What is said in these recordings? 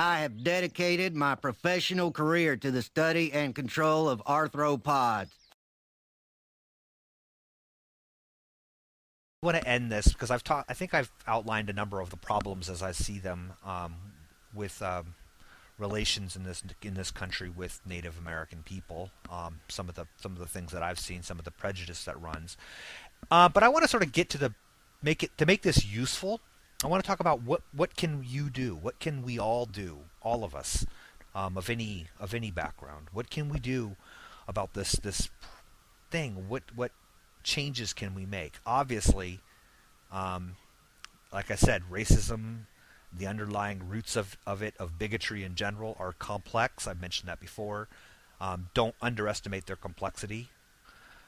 I have dedicated my professional career to the study and control of arthropods. I want to end this because I think I've outlined a number of the problems as I see them with relations in this country with Native American people. Some of the things that I've seen, some of the prejudice that runs. But I want to sort of get to make this useful. I want to talk about what can you do? What can we all do? All of us, of any background. What can we do about this thing? What changes can we make? Obviously, like I said, racism, the underlying roots of it, of bigotry in general, are complex. I've mentioned that before. Don't underestimate their complexity.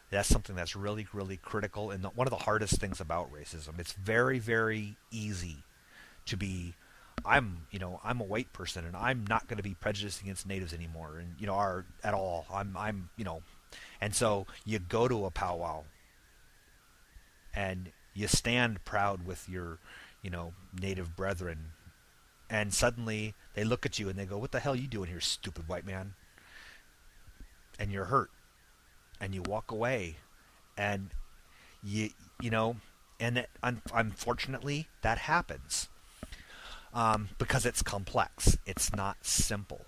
That's something that's really, really critical, and one of the hardest things about racism. It's very, very easy to be, I'm a white person, and I'm not going to be prejudiced against natives anymore, and are at all. And so you go to a powwow, and you stand proud with your, native brethren, and suddenly they look at you and they go, "What the hell are you doing here, stupid white man?" And you're hurt. And you walk away, and unfortunately that happens because it's complex. It's not simple.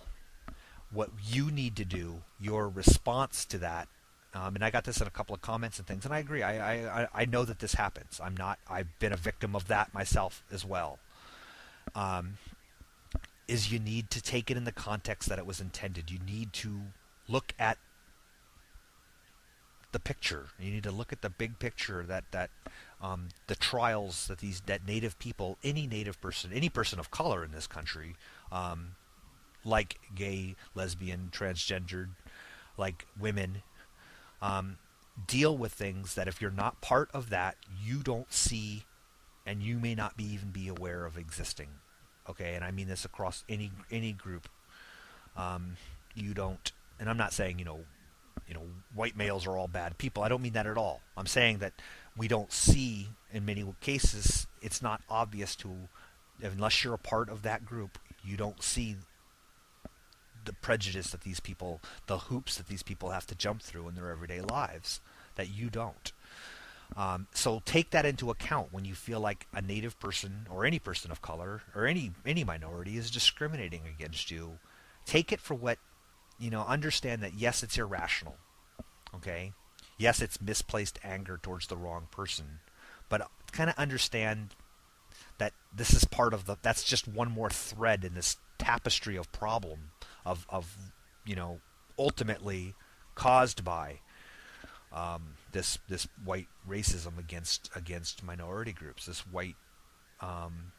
What you need to do, your response to that, and I got this in a couple of comments and things, and I agree. I know that this happens. I've been a victim of that myself as well. Is you need to take it in the context that it was intended. You need to look at the picture. You need to look at the big picture, that the trials that Native people, any Native person, any person of color in this country, like gay, lesbian, transgendered, like women, deal with things that if you're not part of that, you don't see, and you may not even be aware of existing. Okay, and I mean this across any group. You don't, and I'm not saying white males are all bad people. I don't mean that at all. I'm saying that we don't see, in many cases, it's not obvious unless you're a part of that group, you don't see the prejudice that these people, the hoops that these people have to jump through in their everyday lives, that you don't. So take that into account when you feel like a Native person or any person of color or any minority is discriminating against you. Take it for what, understand that yes, it's irrational. Okay? Yes, it's misplaced anger towards the wrong person. But kind of understand that this is that's just one more thread in this tapestry of problem of ultimately caused by this white racism against minority groups. This white, and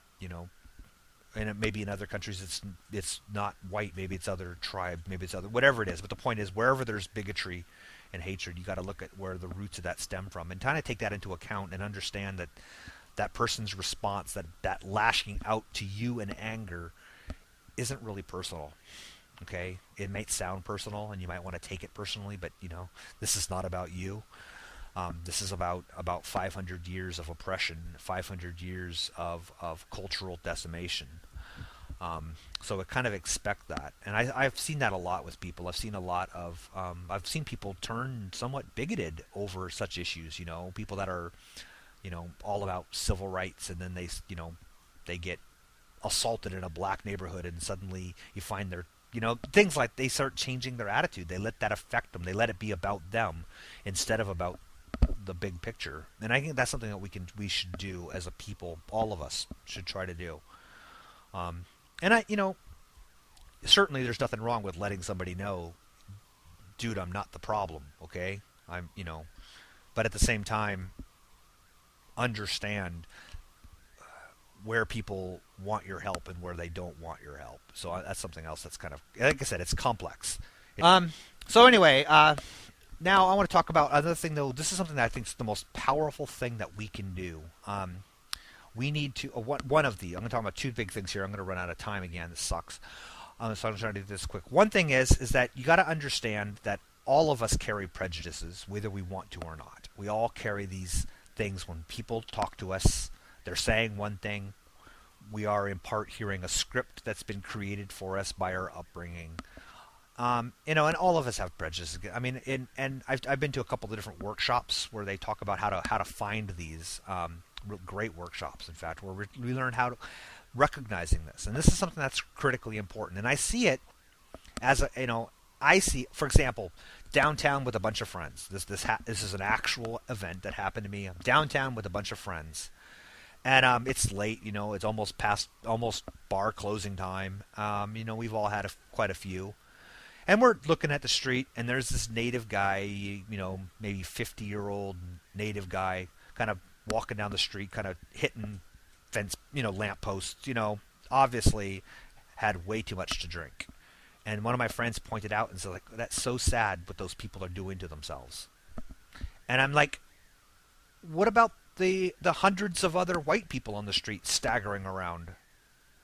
it maybe in other countries it's not white, maybe it's other tribe, maybe it's other, whatever it is. But the point is, wherever there's bigotry and hatred, you got to look at where the roots of that stem from, and kind of take that into account and understand that that person's response, that lashing out to you in anger, isn't really personal. Okay, it might sound personal, and you might want to take it personally, but this is not about you. This is about 500 years of oppression, 500 years of cultural decimation. So I kind of expect that, and I've seen that a lot with people. I've seen people turn somewhat bigoted over such issues. People that are, all about civil rights, and then they get assaulted in a black neighborhood, and suddenly you find things like they start changing their attitude. They let that affect them. They let it be about them instead of about the big picture. And I think that's something that we should do as a people. All of us should try to do. And certainly there's nothing wrong with letting somebody know, dude, I'm not the problem. Okay, but at the same time, understand where people want your help and where they don't want your help. So that's something else that's kind of, like I said, it's complex. So anyway, now I want to talk about another thing, though. This is something that I think is the most powerful thing that we can do. We need to, I'm going to talk about two big things here. I'm going to run out of time again. This sucks. So I'm trying to do this quick. One thing is that you got to understand that all of us carry prejudices, whether we want to or not. We all carry these things when people talk to us. They're saying one thing. we are in part hearing a script that's been created for us by our upbringing. And all of us have prejudice. I mean, and I've been to a couple of different workshops where they talk about how to find these great workshops. In fact, where we learn how to recognizing this, and this is something that's critically important. And I see it as I see, for example, downtown with a bunch of friends. This is an actual event that happened to me. I'm downtown with a bunch of friends, and it's late. It's almost bar closing time. We've all had quite a few. And we're looking at the street, and there's this native guy, maybe 50-year-old native guy, kind of walking down the street, kind of hitting fence, lampposts, obviously had way too much to drink. And one of my friends pointed out and said, like, that's so sad what those people are doing to themselves. And I'm like, what about the hundreds of other white people on the street staggering around?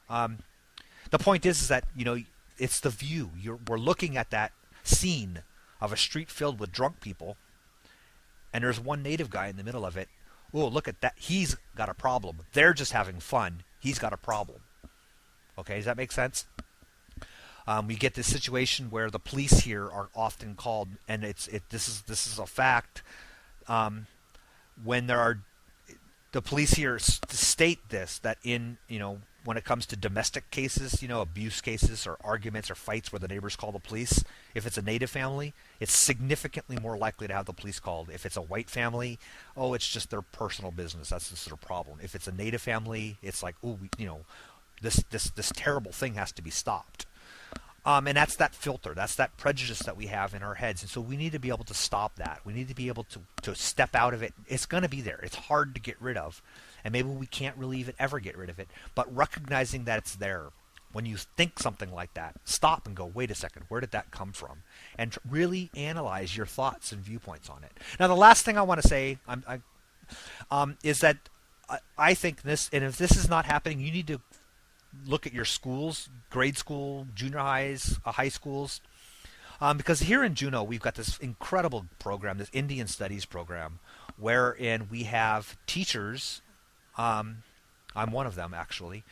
The point is that, it's the view. We're looking at that scene of a street filled with drunk people, and there's one native guy in the middle of it. Oh, look at that. He's got a problem. They're just having fun. He's got a problem. Okay, does that make sense? We get this situation where the police here are often called, and this is a fact. When the police here state this, that when it comes to domestic cases, abuse cases or arguments or fights where the neighbors call the police, if it's a native family, it's significantly more likely to have the police called. If it's a white family, it's just their personal business. That's just their problem. If it's a native family, it's like, this terrible thing has to be stopped. And that's that filter. That's that prejudice that we have in our heads. And so we need to be able to stop that. We need to be able to step out of it. It's going to be there. It's hard to get rid of. And maybe we can't really even ever get rid of it. But recognizing that it's there, when you think something like that, stop and go, wait a second, where did that come from? And really analyze your thoughts and viewpoints on it. Now, the last thing I want to say is that I think this, and if this is not happening, you need to look at your schools, grade school, junior highs, high schools. Because here in Juneau, we've got this incredible program, this Indian Studies program, wherein we have teachers, I'm one of them actually,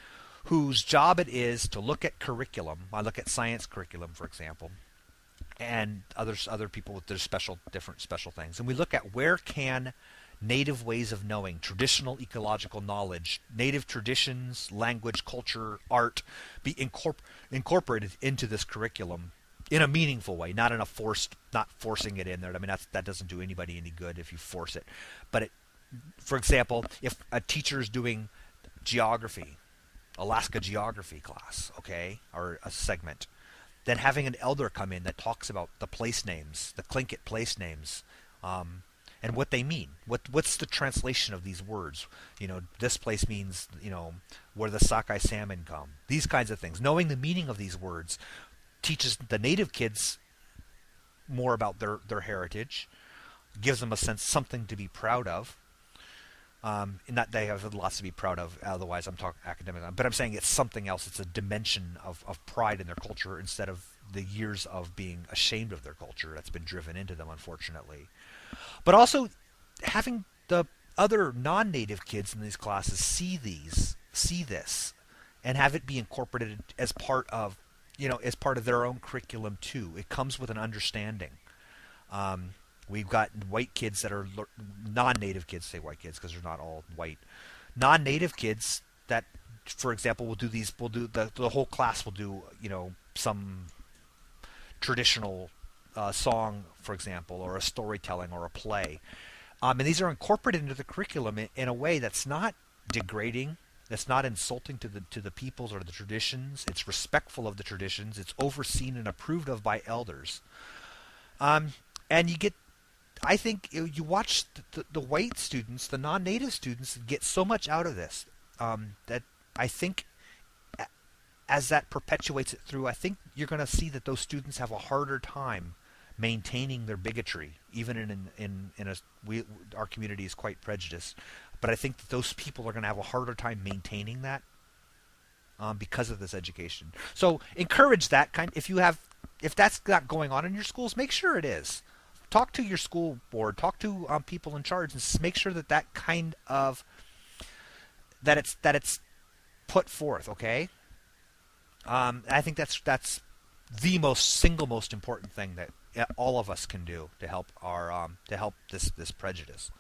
whose job it is to look at curriculum. I look at science curriculum, for example, and other people with their different special things. And we look at where can native ways of knowing, traditional ecological knowledge, native traditions, language, culture, art be incorporated into this curriculum in a meaningful way, not forcing it in there. I mean, that doesn't do anybody any good if you force it. But for example, if a teacher is doing geography, Alaska geography class, okay, or a segment, then having an elder come in that talks about the place names, the Tlingit place names, and what they mean. What's the translation of these words? This place means, where the sockeye salmon come. These kinds of things. Knowing the meaning of these words teaches the native kids more about their heritage, gives them a sense, something to be proud of. And that they have lots to be proud of, otherwise I'm talking academic. But I'm saying it's something else. It's a dimension of pride in their culture instead of the years of being ashamed of their culture that's been driven into them, unfortunately. But also having the other non-native kids in these classes see this, and have it be incorporated as part of their own curriculum too. It comes with an understanding. We've got white kids that are non-native kids, say white kids because they're not all white. Non-native kids that, for example, will do the whole class will do, some traditional song, for example, or a storytelling or a play. And these are incorporated into the curriculum in a way that's not degrading, that's not insulting to the peoples or the traditions. It's respectful of the traditions. It's overseen and approved of by elders. And you get, I think, you watch the white students, the non-native students, get so much out of this that I think as that perpetuates it through, I think you're going to see that those students have a harder time maintaining their bigotry, even our community is quite prejudiced. But I think that those people are going to have a harder time maintaining that because of this education. So encourage that kind. If that's not going on in your schools, make sure it is. Talk to your school board. Talk to people in charge, and make sure that kind of that it's put forth. Okay, I think that's the single most important thing that all of us can do to help our to help this prejudice.